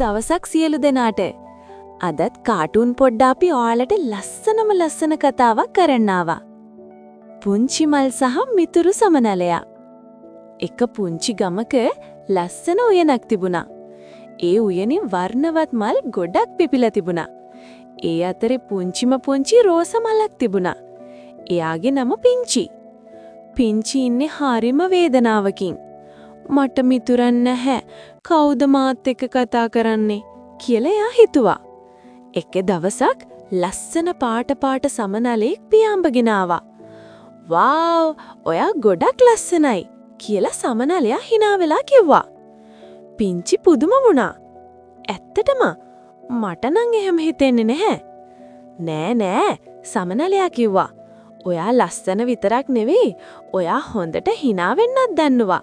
දවසක් සියලු දෙනාට. අදත් කාටුන් පොඩ්ඩ අපි ඔයාලට ලස්සන කතාවක් කරන්න ආවා. පුංචි මල් සහ මිතුරු සමනලයා. එක පුංචි ගමක ලස්සන උයනක් තිබුණා. ඒ උයනේ වර්ණවත් මල් ගොඩක් පිපිලා තිබුණා. ඒ අතරේ පුංචි රෝස මලක් තිබුණා. එයාගේ නම පිංචි. පිංචි ඉන්නේ හරිම වේදනාවකින්. මට මිතුරන් නැහැ. කවුද මාත් එක්ක කතා කරන්නේ කියලා එයා හිතුවා. එක දවසක් ලස්සන පාට සමනලෙක් පියාඹගෙන ආවා. "වාව්! ඔයා ගොඩක් ලස්සනයි" කියලා සමනලයා hina වෙලා කිව්වා. පිංචි පුදුම වුණා. "ඇත්තටම? මට නම් එහෙම හිතෙන්නේ නැහැ." "නෑ" සමනලයා කිව්වා. "ඔයා ලස්සන විතරක් නෙවෙයි, ඔයා හොඳට hina වෙන්නත් දන්නවා."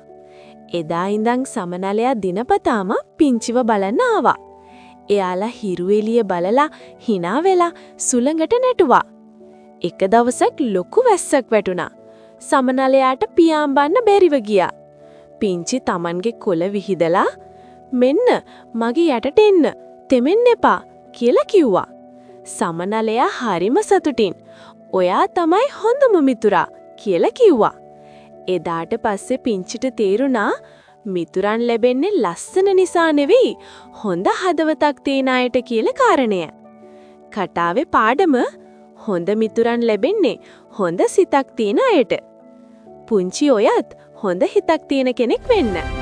එදා ඉඳන් සමනලයා දිනපතාම පිංචිව බලන්න ආවා. එයාලා හිරු එළිය බලලා hina වෙලා සුළඟට නැටුවා. එක දවසක් ලොකු වැස්සක් වැටුණා. සමනලයාට පියාඹන්න බැරිව ගියා. පිංචි Tamanගේ කොළ විහිදලා "මෙන්න මගේ යටට එන්න, තෙමෙන්න එපා" කියලා කිව්වා. සමනලයා හරිම සතුටින් "ඔයා තමයි හොඳම මිතුරා" කියලා කිව්වා. එදාට පස්සේ පිංචිට තේරුණා මිතුරන් ලැබෙන්නේ ලස්සන නිසා නෙවෙයි, හොඳ හදවතක් තියෙන අයට කියලා කාරණය. කතාවේ පාඩම හොඳ මිතුරන් ලැබෙන්නේ හොඳ සිතක් තියෙන අයට. පුංචි ඔයත් හොඳ හිතක් තියෙන කෙනෙක් වෙන්න.